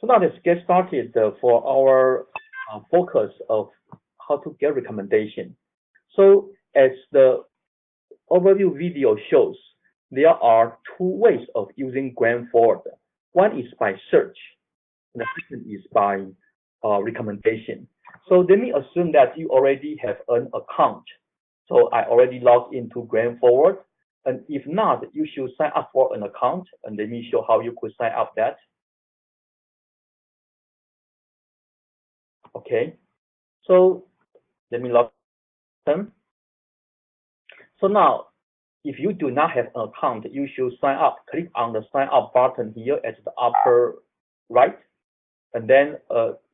So now let's get started for our focus of how to get recommendation. So as the overview video shows, there are two ways of using GrantForward. One is by search, and the second is by recommendation. So let me assume that you already have an account. So I already logged into GrantForward, and if not, you should sign up for an account, and let me show how you could sign up that. Okay, so let me log in. So now, if you do not have an account, you should sign up. Click on the sign up button here at the upper right, and then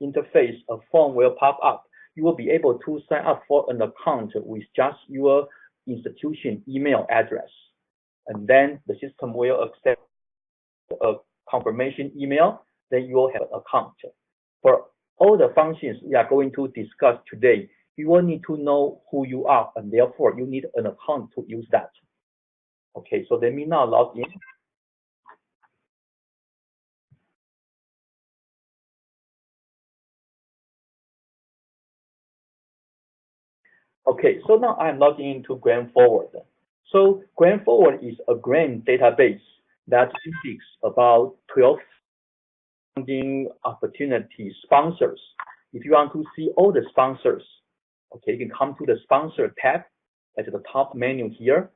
interface, a form will pop up. You will be able to sign up for an account with just your institution email address, and then the system will accept a confirmation email. Then you will have an account. For all the functions we are going to discuss today, you will need to know who you are, and therefore you need an account to use that. Okay, so let me now log in. Okay, so now I'm logging into GrantForward. So GrantForward is a grant database that indexes about 12 funding opportunity sponsors. If you want to see all the sponsors, okay, you can come to the sponsor tab at the top menu here.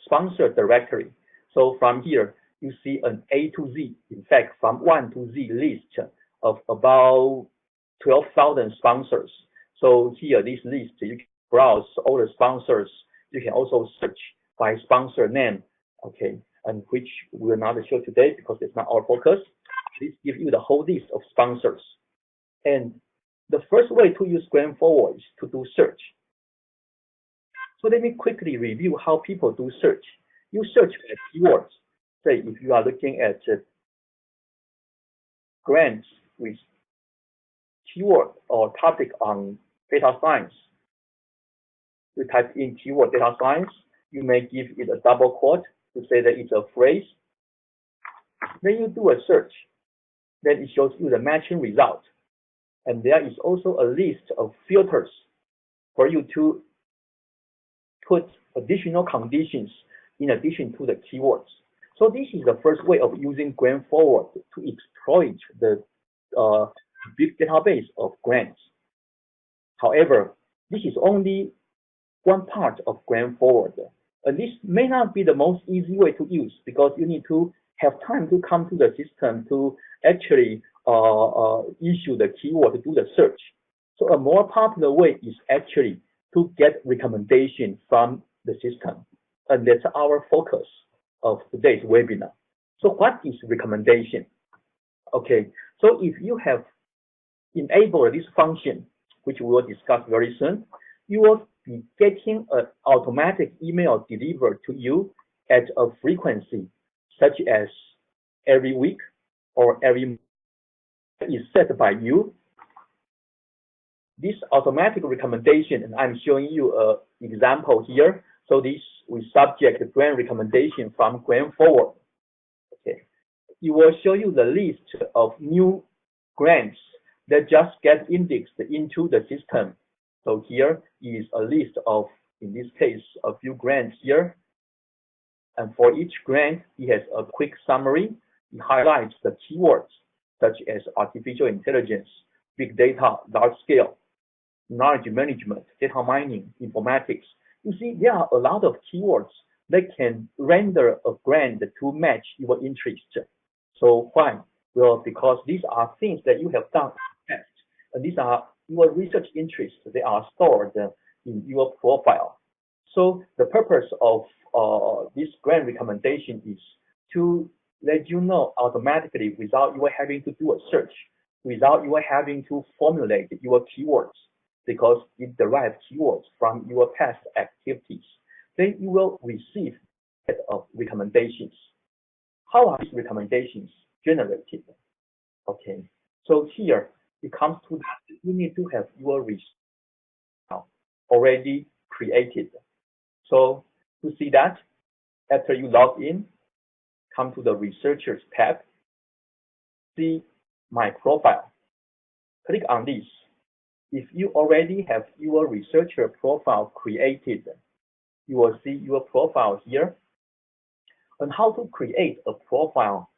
Sponsor directory. So from here, you see an A to Z, in fact, from 1 to Z list of about 12,000 sponsors. So here, this list, you can browse all the sponsors. You can also search by sponsor name, okay, and which we will not show today because it's not our focus. This gives you the whole list of sponsors. And the first way to use GrantForward is to do search. So let me quickly review how people do search. You search at keywords. Say if you are looking at grants with keyword or topic on data science, you type in keyword data science. You may give it a double quote to say that it's a phrase. Then you do a search. Then it shows you the matching result. And there is also a list of filters for you to put additional conditions in addition to the keywords. So this is the first way of using GrantForward to exploit the big database of grants. However, this is only one part of GrantForward. And this may not be the most easy way to use because you need to have time to come to the system to actually issue the keyword to do the search. So a more popular way is actually to get recommendation from the system. And that's our focus of today's webinar. So what is recommendation? Okay, so if you have enabled this function, which we will discuss very soon, you will be getting an automatic email delivered to you at a frequency such as every week or every month is set by you. This automatic recommendation, and I'm showing you an example here. So this we subject grant recommendation from GrantForward. Okay, it will show you the list of new grants that just get indexed into the system. So here is a list of, in this case, a few grants here. And for each grant, it has a quick summary. It highlights the keywords such as artificial intelligence, big data, large scale, knowledge management, data mining, informatics. You see, there are a lot of keywords that can render a grant to match your interest. So why? Well, because these are things that you have done in the past, and these are your research interests. They are stored in your profile. So the purpose of this grant recommendation is to let you know automatically without you having to do a search, without you having to formulate your keywords, because it derives keywords from your past activities. Then you will receive a set of recommendations. How are these recommendations generated? Okay, so here it comes to that you need to have your research already created. So to see that, after you log in, come to the researchers tab. see my profile. Click on this. If you already have your researcher profile created, you will see your profile here. And how to create a profile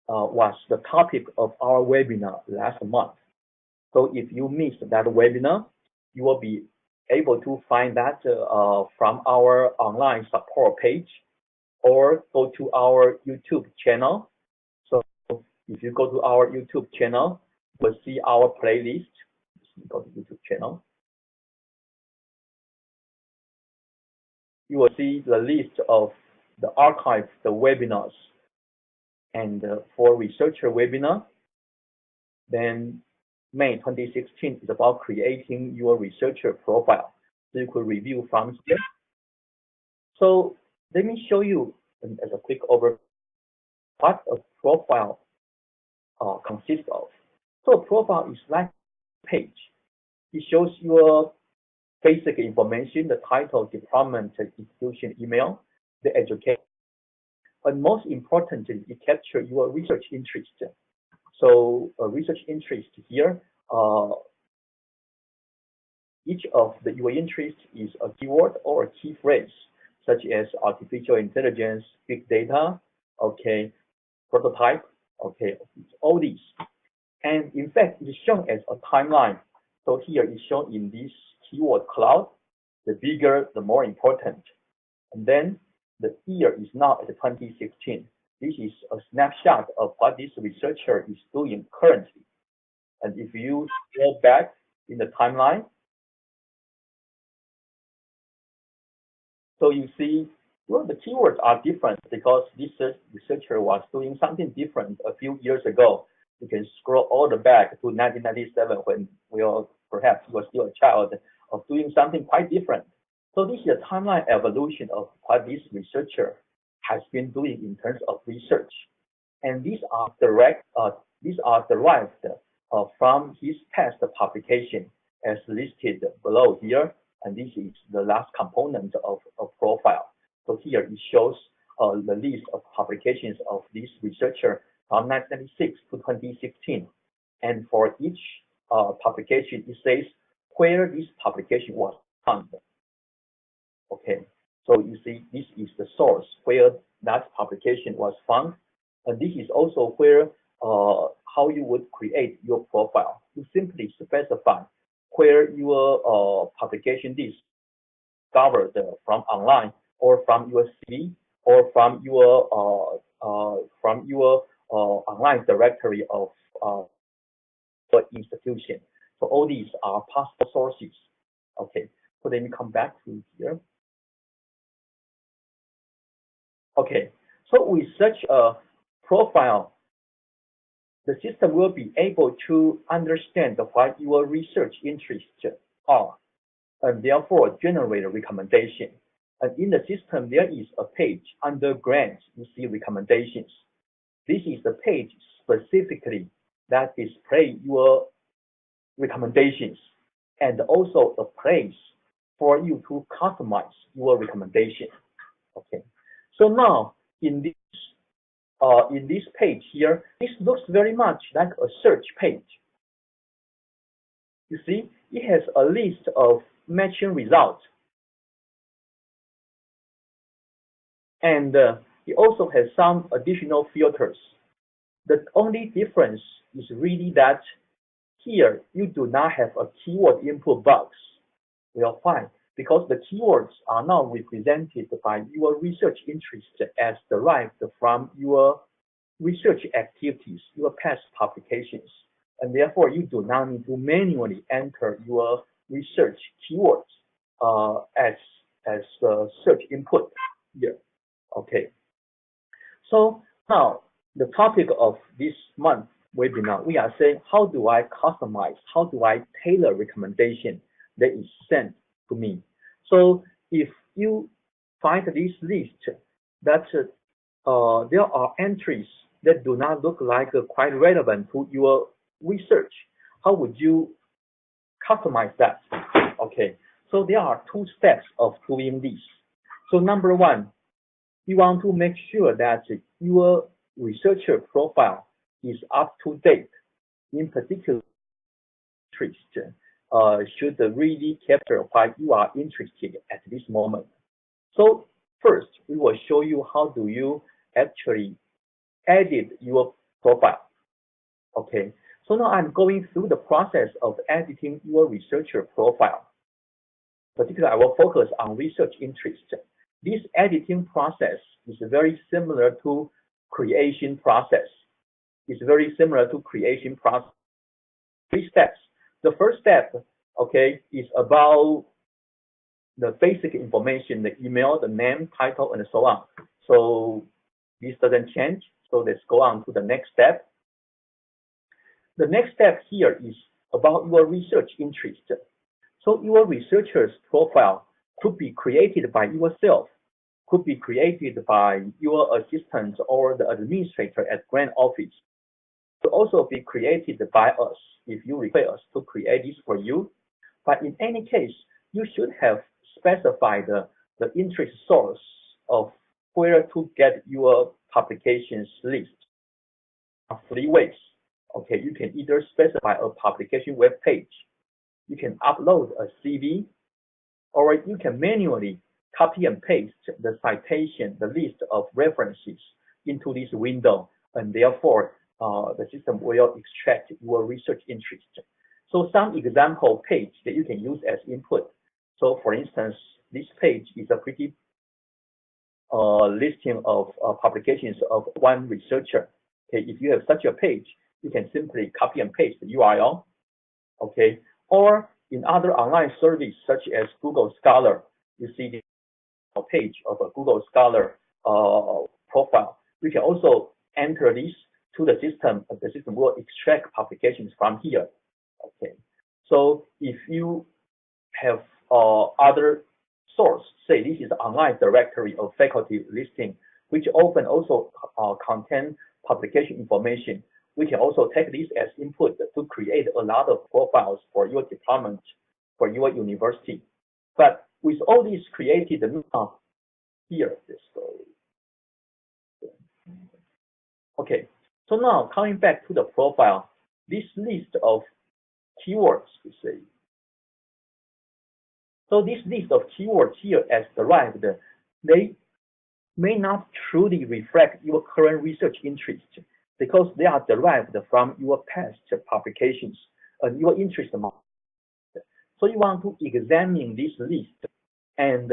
was the topic of our webinar last month. So if you missed that webinar, you will be able to find that from our online support page or go to our YouTube channel. So if you go to our YouTube channel, you'll see our playlist. Go to YouTube channel. You will see the list of the archive, the webinars. And for researcher webinar, then May 2016 is about creating your researcher profile. So you could review from here. So let me show you as a quick overview what a profile consists of. So a profile is like a page. It shows your basic information, the title, department, institution, email, the education. But most importantly, it captures your research interest. So a research interest here, each of your interest is a keyword or a key phrase, such as artificial intelligence, big data, okay, prototype, okay, all these. And in fact, it is shown as a timeline. So here it's shown in this keyword cloud. The bigger, the more important. And then the year is now at 2016. This is a snapshot of what this researcher is doing currently. And if you go back in the timeline, so you see, well, the keywords are different because this researcher was doing something different a few years ago. You can scroll all the back to 1997 when perhaps you were still a child of doing something quite different. So this is a timeline evolution of what this researcher has been doing in terms of research. And these are derived from his past publication as listed below here. And this is the last component of a profile. So here it shows the list of publications of this researcher from 1996 to 2016. And for each publication, it says where this publication was found. Okay, so you see this is the source where that publication was found. And this is also where how you would create your profile. You simply specify where your publication is discovered from online or from your CV or from your online directory of institution. So all these are possible sources. Okay, so let me come back to here. Okay, so with such a profile, the system will be able to understand what your research interests are and therefore generate a recommendation. And in the system, there is a page under grants, you see recommendations. This is the page specifically that displays your recommendations and also a place for you to customize your recommendation. Okay, so now in this page here, this looks very much like a search page. You see, it has a list of matching results. And it also has some additional filters. The only difference is really that here you do not have a keyword input box. Well, fine, because the keywords are now represented by your research interest as derived from your research activities, your past publications, and therefore you do not need to manually enter your research keywords as search input here. Okay. So now the topic of this month webinar, we are saying how do I customize, how do I tailor recommendation that is sent to me. So if you find this list that there are entries that do not look like quite relevant to your research, how would you customize that? Okay, so there are two steps of doing this. So number one, you want to make sure that your researcher profile is up to date, in particular, interest should really capture why you are interested at this moment. So first, we will show you how do you actually edit your profile. Okay, so now I'm going through the process of editing your researcher profile. Particularly, I will focus on research interest. This editing process is very similar to creation process. It's very similar to creation process. 3 steps. The first step, okay, is about the basic information, the email, the name, title, and so on. So this doesn't change. So let's go on to the next step. The next step here is about your research interest. So your researcher's profile could be created by yourself, could be created by your assistant or the administrator at grant office. Could also be created by us if you require us to create this for you. But in any case, you should have specified the interest source of where to get your publications list. 3 ways. Okay, you can either specify a publication web page, you can upload a CV, or you can manually copy and paste the citation, the list of references into this window, and therefore the system will extract your research interest. So some example page that you can use as input. So for instance, this page is a pretty listing of publications of one researcher. Okay, if you have such a page, you can simply copy and paste the URL. Okay, or in other online service such as Google Scholar, you see the page of a Google Scholar profile. You can also enter this to the system, and the system will extract publications from here. Okay, so if you have other source, say this is an online directory of faculty listing, which often also contain publication information, we can also take this as input to create a lot of profiles for your department, for your university. But with all these created here, let's go. Okay, so now coming back to the profile, this list of keywords, we say. So this list of keywords here as derived, they may not truly reflect your current research interest because they are derived from your past publications and your interest amount. So you want to examine this list and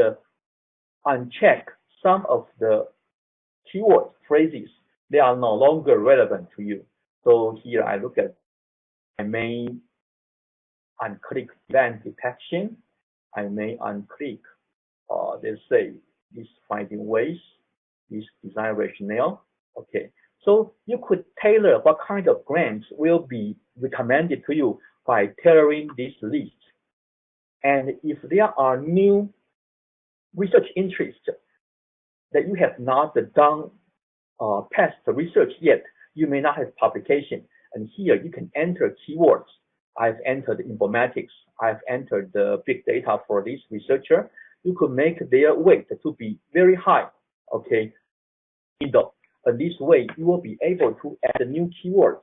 uncheck some of the keyword phrases. They are no longer relevant to you. So here I look at, I may unclick event detection. I may unclick, let's say, this finding ways, this design rationale. Okay, so you could tailor what kind of grants will be recommended to you by tailoring this list. And if there are new research interests that you have not done past research yet, you may not have publication. And here you can enter keywords. I've entered informatics. I've entered the big data for this researcher. You could make their weight to be very high. Okay, and this way you will be able to add new keywords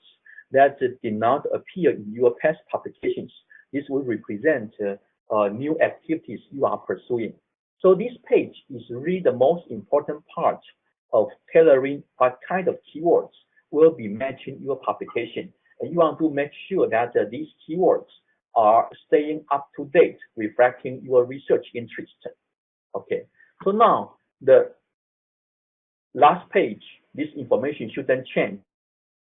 that did not appear in your past publications. This will represent new activities you are pursuing. So this page is really the most important part of tailoring what kind of keywords will be matching your publication. And you want to make sure that these keywords are staying up to date, reflecting your research interest. Okay, so now the last page, this information shouldn't change.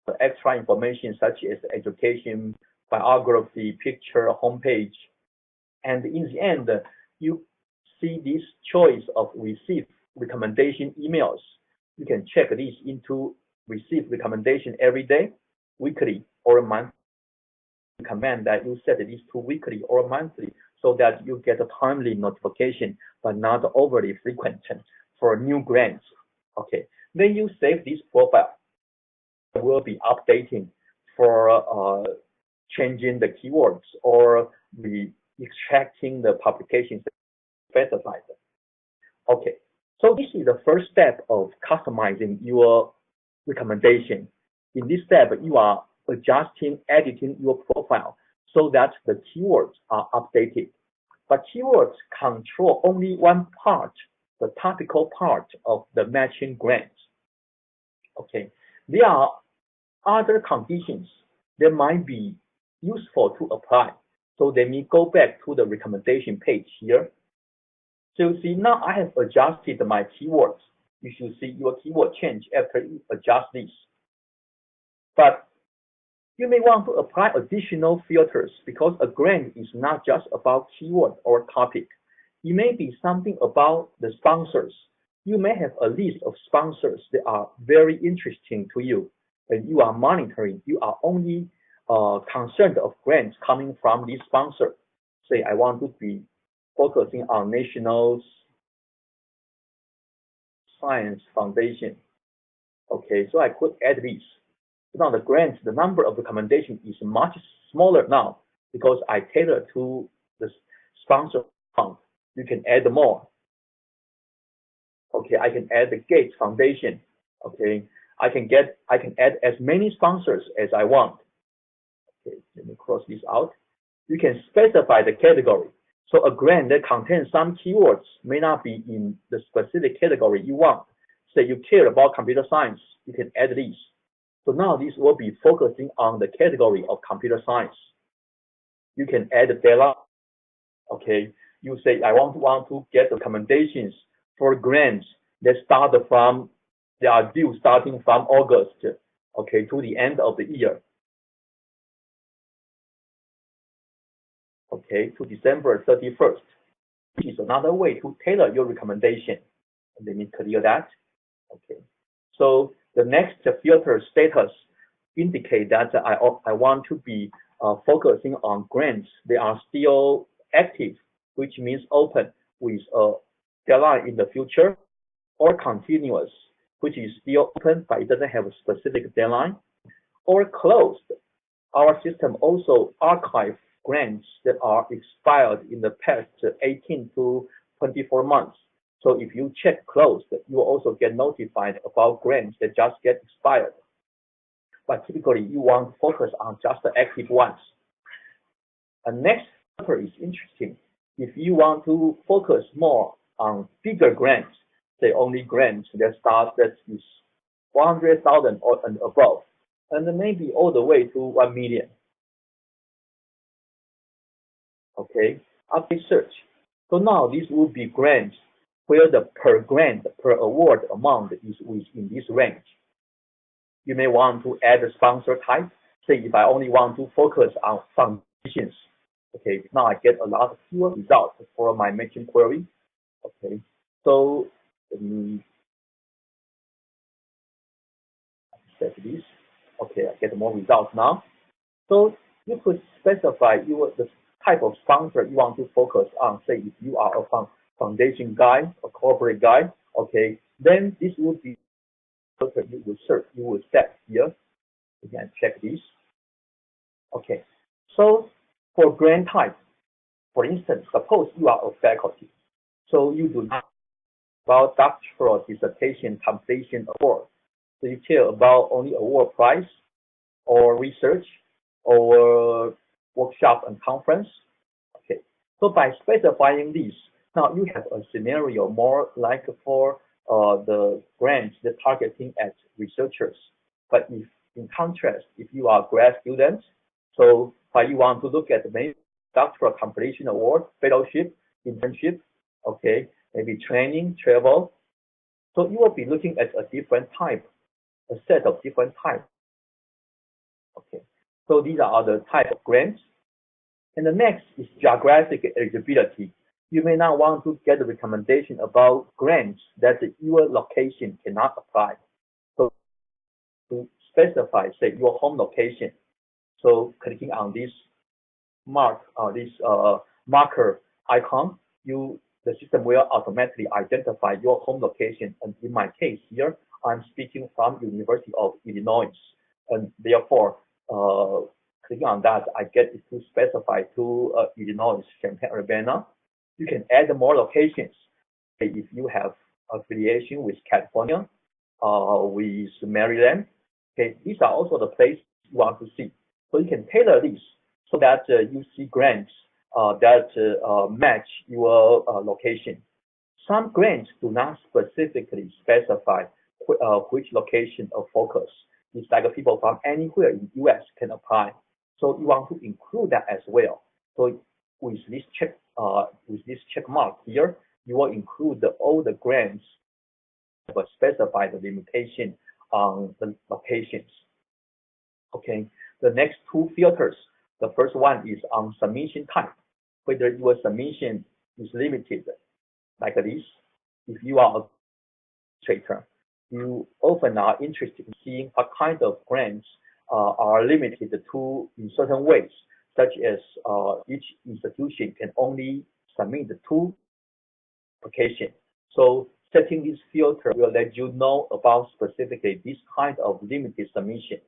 The extra information such as education, biography, picture, homepage. And in the end, you see this choice of receive recommendation emails. You can check this into receive recommendation every day, weekly, or monthly. Recommend that you set this to weekly or monthly so that you get a timely notification, but not overly frequent for new grants. Okay, then you save this profile. It will be updating for changing the keywords or extracting the publications specified. Okay, so this is the first step of customizing your recommendation. In this step, you are adjusting, editing your profile so that the keywords are updated. But keywords control only one part, the topical part of the matching grant. Okay, there are other conditions that might be useful to apply. So let me go back to the recommendation page here. So you see, now I have adjusted my keywords. You should see your keyword change after you adjust this. But you may want to apply additional filters because a grant is not just about keyword or topic. It may be something about the sponsors. You may have a list of sponsors that are very interesting to you, and you are monitoring. You are only concerned of grants coming from this sponsor. Say, I want to be focusing on National Science Foundation. Okay, so I could add this. Now the grants, the number of recommendations is much smaller now because I tailor to the sponsor fund. You can add more. Okay, I can add the Gates Foundation. Okay, I can add as many sponsors as I want. Okay, let me cross this out. You can specify the category. So a grant that contains some keywords may not be in the specific category you want. Say you care about computer science, you can add these. So now this will be focusing on the category of computer science. You can add the deadline. Okay, you say I want to get recommendations for grants that they are due starting from August, okay, to the end of the year. Okay, to December 31st. Which is another way to tailor your recommendation. Let me clear that. Okay, so the next filter status indicate that I want to be focusing on grants. They are still active, which means open with a deadline in the future, or continuous, which is still open but it doesn't have a specific deadline, or closed. Our system also archives grants that are expired in the past 18 to 24 months. So if you check closed, you will also get notified about grants that just get expired. But typically, you want to focus on just the active ones. The next filter is interesting. If you want to focus more on bigger grants, say only grants that is 100,000 or and above, and maybe all the way to 1 million. Okay, update search. So now this will be grants where the per award amount is within this range. You may want to add a sponsor type. Say if I only want to focus on foundations. Okay, now I get a lot of fewer results for my matching query. Okay, so let me set this. Okay, I get more results now. So you could specify the type of sponsor you want to focus on. Say if you are a foundation guy, a corporate guy, okay, then this would be filter you will search, you will set here. You can check this. Okay, so for grant type, for instance, suppose you are a faculty, so you do not about doctoral dissertation completion award. So you care about only award prize or research or workshop and conference. Okay, so by specifying this, now you have a scenario more like for the grants that targeting at researchers. But if in contrast, if you are grad students, so you want to look at maybe doctoral completion award, fellowship, internship, okay, maybe training, travel. So you will be looking at a different type, a set of different types. Okay, so these are the type of grants. And the next is geographic eligibility. You may not want to get a recommendation about grants that your location cannot apply. So to specify, say, your home location. So clicking on this marker icon, the system will automatically identify your home location. And in my case here, I'm speaking from University of Illinois, and therefore clicking on that, I get it to specify to Illinois, Champaign-Urbana. You can add more locations. If you have affiliation with California, with Maryland, Okay, these are also the places you want to see. So you can tailor this so that you see grants that match your location. Some grants do not specifically specify which location of focus. It's like people from anywhere in the U.S. can apply. So you want to include that as well. So with this check mark here, you will include all the grants but specify the limitation on the locations. Okay, the next two filters. The first one is on submission type, whether your submission is limited like this. If you are a administrator, you often are interested in seeing what kind of grants are limited to in certain ways, such as each institution can only submit 2 applications. So setting this filter will let you know about specifically this kind of limited submission.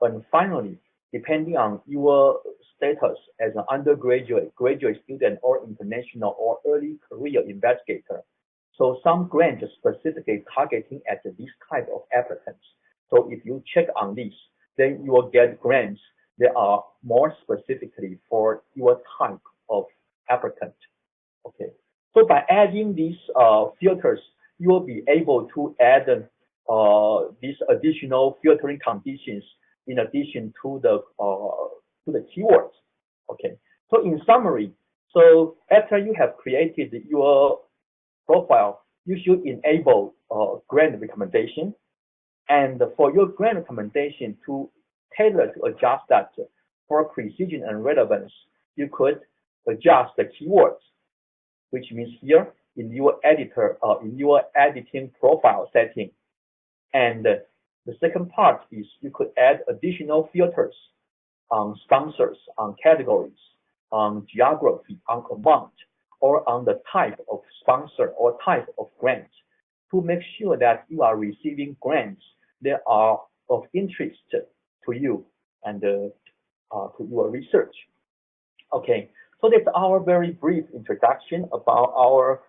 And finally, depending on your status as an undergraduate, graduate student, or international or early career investigator, so some grants specifically targeting at this type of applicants. So if you check on this, then you will get grants that are more specifically for your type of applicant. Okay. So by adding these filters, you will be able to add these additional filtering conditions in addition to the keywords. Okay. So in summary, so after you have created your profile, you should enable grant recommendation. And for your grant recommendation to tailor to adjust that for precision and relevance, you could adjust the keywords, which means here in your editor, in your editing profile setting. And the second part is you could add additional filters on sponsors, on categories, on geography, on amount, or on the type of sponsor or type of grant to make sure that you are receiving grants that are of interest to you and to your research. Okay, so that's our very brief introduction about our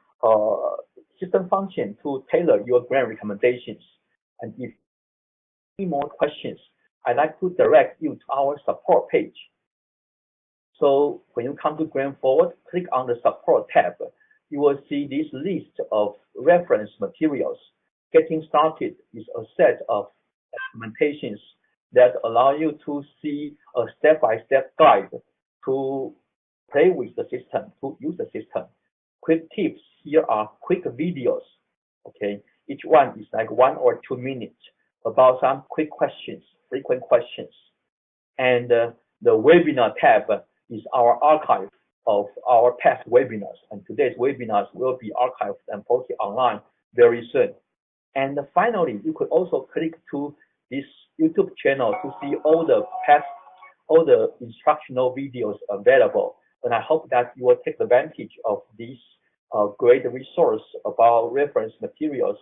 system function to tailor your grant recommendations. And if any more questions, I'd like to direct you to our support page. So when you come to GrantForward, click on the support tab. You will see this list of reference materials. Getting started is a set of documentations that allow you to see a step-by-step guide to play with the system, to use the system. Quick tips here are quick videos. Okay, each one is like 1 or 2 minutes about some quick questions, frequent questions. And the webinar tab is our archive of our past webinars. And today's webinars will be archived and posted online very soon. And finally, you could also click to this YouTube channel to see all the instructional videos available. And I hope that you will take advantage of this great resource about reference materials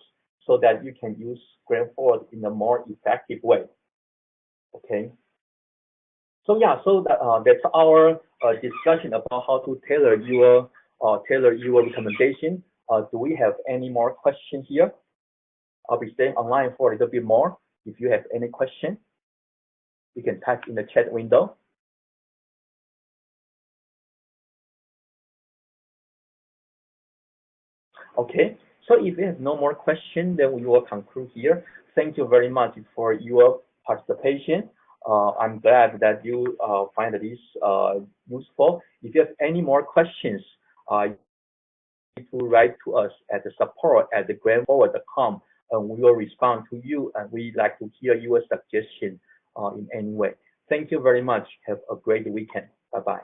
so that you can use GrantForward in a more effective way. Okay. So yeah, so that's our discussion about how to tailor your recommendation. Do we have any more questions here? I'll be staying online for a little bit more. If you have any question, you can type in the chat window. Okay, so if you have no more questions, then we will conclude here. Thank you very much for your participation. I'm glad that you find this useful. If you have any more questions, you need to write to us at the support@grantforward.com, and we will respond to you. And we'd like to hear your suggestion in any way. Thank you very much. Have a great weekend. Bye-bye.